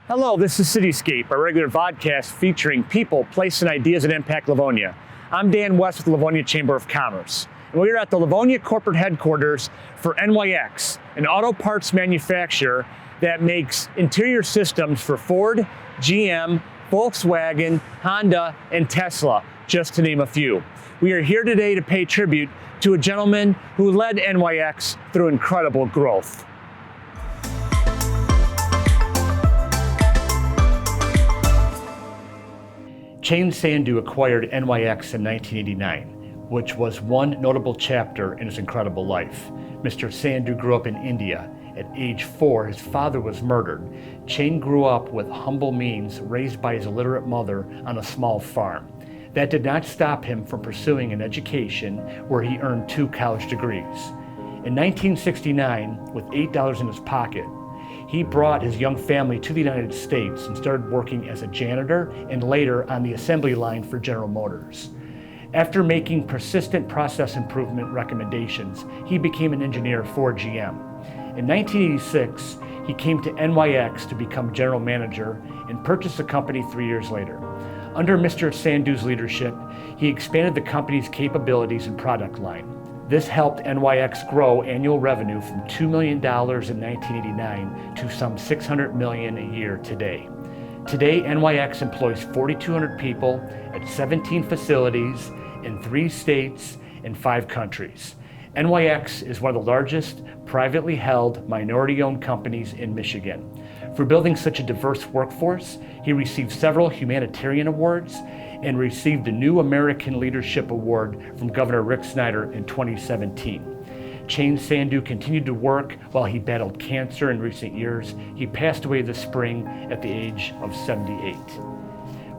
Hello, this is Cityscape, a regular vodcast featuring people, place, and ideas that impact Livonia. I'm Dan West with the Livonia Chamber of Commerce. And we're at the Livonia corporate headquarters for NYX, an auto parts manufacturer that makes interior systems for Ford, GM, Volkswagen, Honda, and Tesla, just to name a few. We are here today to pay tribute to a gentleman who led NYX through incredible growth. Chain Sandhu acquired NYX in 1989, which was one notable chapter in his incredible life. Mr. Sandhu grew up in India. At age 4, his father was murdered. Chain grew up with humble means, raised by his illiterate mother on a small farm. That did not stop him from pursuing an education where he earned 2 college degrees. In 1969, with $8 in his pocket, he brought his young family to the United States and started working as a janitor and later on the assembly line for General Motors. After making persistent process improvement recommendations, he became an engineer for GM. In 1986, he came to NYX to become general manager and purchased the company 3 years later. Under Mr. Sandhu's leadership, he expanded the company's capabilities and product line. This helped NYX grow annual revenue from $2 million in 1989 to some $600 million a year today. Today, NYX employs 4,200 people at 17 facilities in 3 states and 5 countries. NYX is one of the largest privately held minority-owned companies in Michigan. For building such a diverse workforce, he received several humanitarian awards and received the New American Leadership Award from Governor Rick Snyder in 2017. Chain Sandhu continued to work while he battled cancer in recent years. He passed away this spring at the age of 78.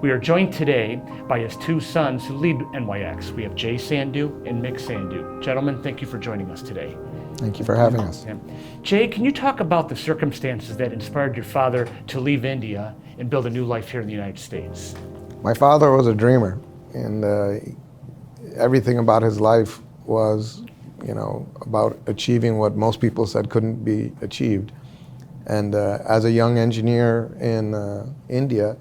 We are joined today by his 2 sons who lead NYX. We have Jay Sandhu and Mick Sandhu. Gentlemen, thank you for joining us today. Thank you for having us. Jay, can you talk about the circumstances that inspired your father to leave India and build a new life here in the United States? My father was a dreamer, and everything about his life was, about achieving what most people said couldn't be achieved. And as a young engineer in India,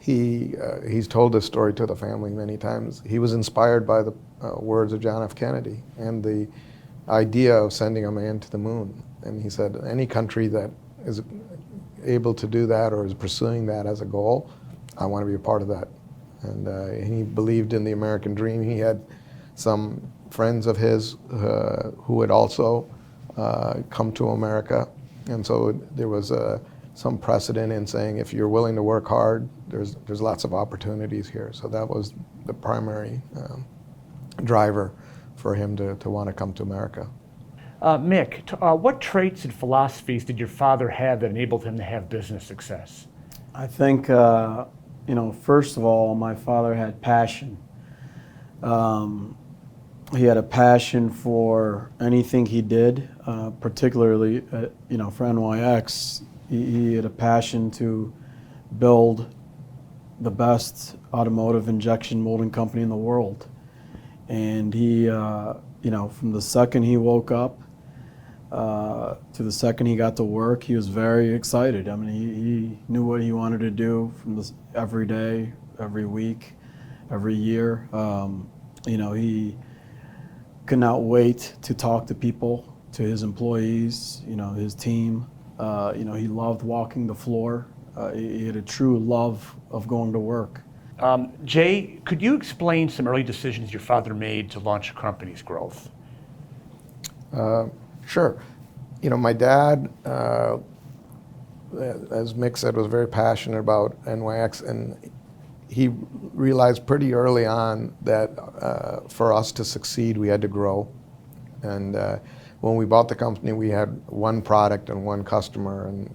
he's told this story to the family many times. He was inspired by the words of John F. Kennedy and the idea of sending a man to the moon. And he said, any country that is able to do that or is pursuing that as a goal, I want to be a part of that. And he believed in the American dream. He had some friends of his who had also come to America. And so there was some precedent in saying if you're willing to work hard, there's lots of opportunities here. So that was the primary driver for him to want to come to America. Mick, what traits and philosophies did your father have that enabled him to have business success? I think, first of all, my father had passion. He had a passion for anything he did, particularly, for NYX. He had a passion to build the best automotive injection molding company in the world. And he, from the second he woke up to the second he got to work, he was very excited. I mean, he knew what he wanted to do from this every day, every week, every year. He could not wait to talk to people, to his employees, his team. He loved walking the floor. He had a true love of going to work. Jay, could you explain some early decisions your father made to launch the company's growth? Sure. My dad, as Mick said, was very passionate about NYX, and he realized pretty early on that for us to succeed, we had to grow. And when we bought the company, we had one product and one customer, and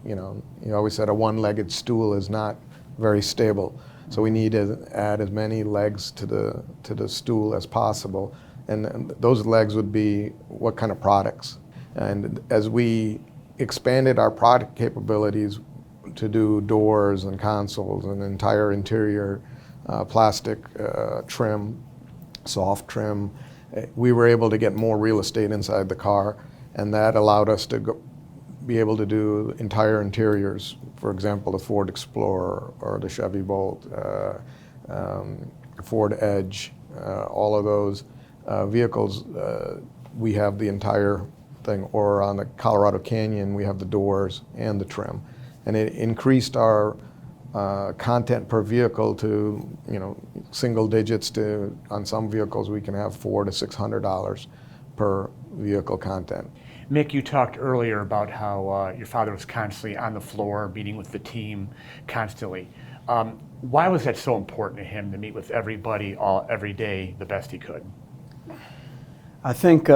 he always said a one-legged stool is not very stable. So we need to add as many legs to the stool as possible, and those legs would be what kind of products. And as we expanded our product capabilities to do doors and consoles and entire interior plastic trim, soft trim, we were able to get more real estate inside the car, and that allowed us to be able to do entire interiors, for example, the Ford Explorer or the Chevy Bolt, Ford Edge, all of those vehicles, we have the entire thing. Or on the Colorado Canyon, we have the doors and the trim. And it increased our content per vehicle to, single digits to, on some vehicles we can have $400 to $600 per vehicle content. Mick, you talked earlier about how your father was constantly on the floor, meeting with the team constantly. Why was that so important to him to meet with everybody every day the best he could? I think,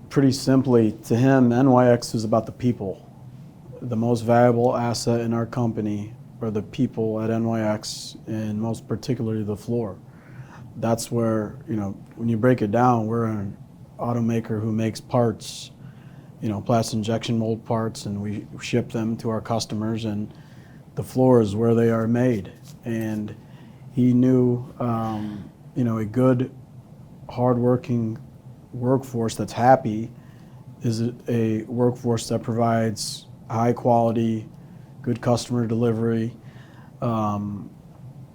pretty simply, to him, NYX is about the people. The most valuable asset in our company are the people at NYX, and most particularly the floor. That's where, when you break it down, we're an automaker who makes parts, plastic injection mold parts, and we ship them to our customers, and the floor is where they are made. And he knew, a good, hardworking workforce that's happy is a workforce that provides high quality, good customer delivery, and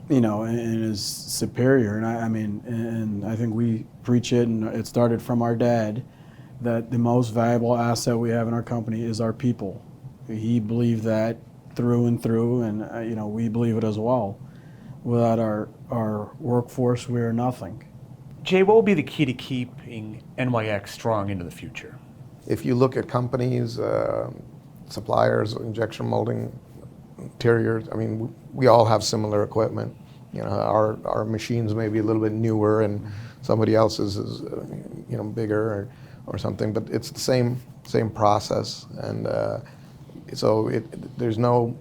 is superior. And I think we preach it, and it started from our dad, that the most valuable asset we have in our company is our people. He believed that through and through, and we believe it as well. Without our workforce, we are nothing. Jay, what will be the key to keeping NYX strong into the future? If you look at companies, suppliers, injection molding, interiors, we all have similar equipment. Our machines may be a little bit newer and somebody else's is bigger or something, but it's the same process. And so there's no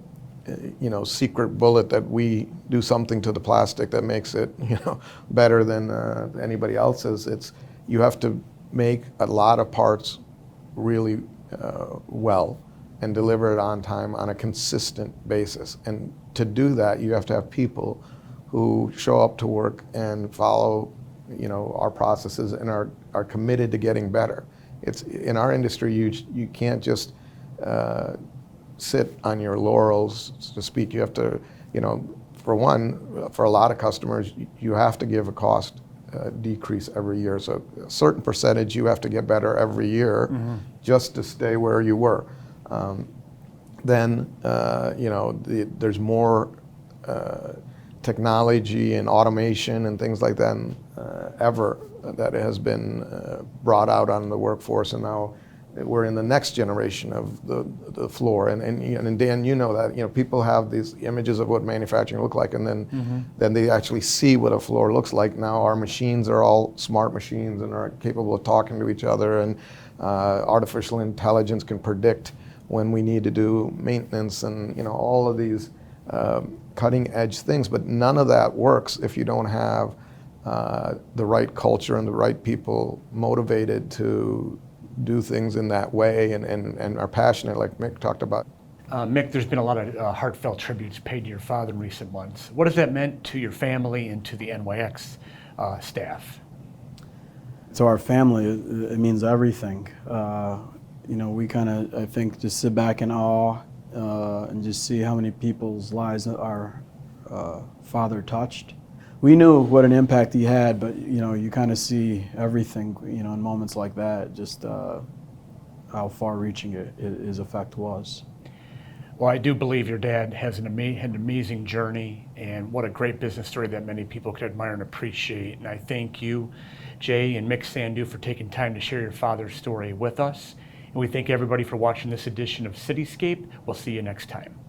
secret bullet that we do something to the plastic that makes it better than anybody else's. You have to make a lot of parts really well and deliver it on time on a consistent basis. And to do that, you have to have people who show up to work and follow our processes and are committed to getting better. It's in our industry, you can't just sit on your laurels, so to speak. You have to, for a lot of customers, you have to give a cost decrease every year. So a certain percentage you have to get better every year just to stay where you were. Then there's more technology and automation and things like that ever that has been brought out on the workforce, and now we're in the next generation of the floor. And Dan, that people have these images of what manufacturing look like, and then they actually see what a floor looks like. Now our machines are all smart machines and are capable of talking to each other, and artificial intelligence can predict when we need to do maintenance, and all of these cutting edge things. But none of that works if you don't have the right culture and the right people motivated to do things in that way and are passionate, like Mick talked about. Mick, there's been a lot of heartfelt tributes paid to your father in recent months. What has that meant to your family and to the NYX staff? To our family, it means everything. We kind of, I think, just sit back in awe and just see how many people's lives our father touched. We knew what an impact he had, but you kind of see everything, in moments like that, just how far-reaching his effect was. Well, I do believe your dad has an amazing journey, and what a great business story that many people could admire and appreciate. And I thank you, Jay and Mick Sandhu, for taking time to share your father's story with us. And we thank everybody for watching this edition of Cityscape. We'll see you next time.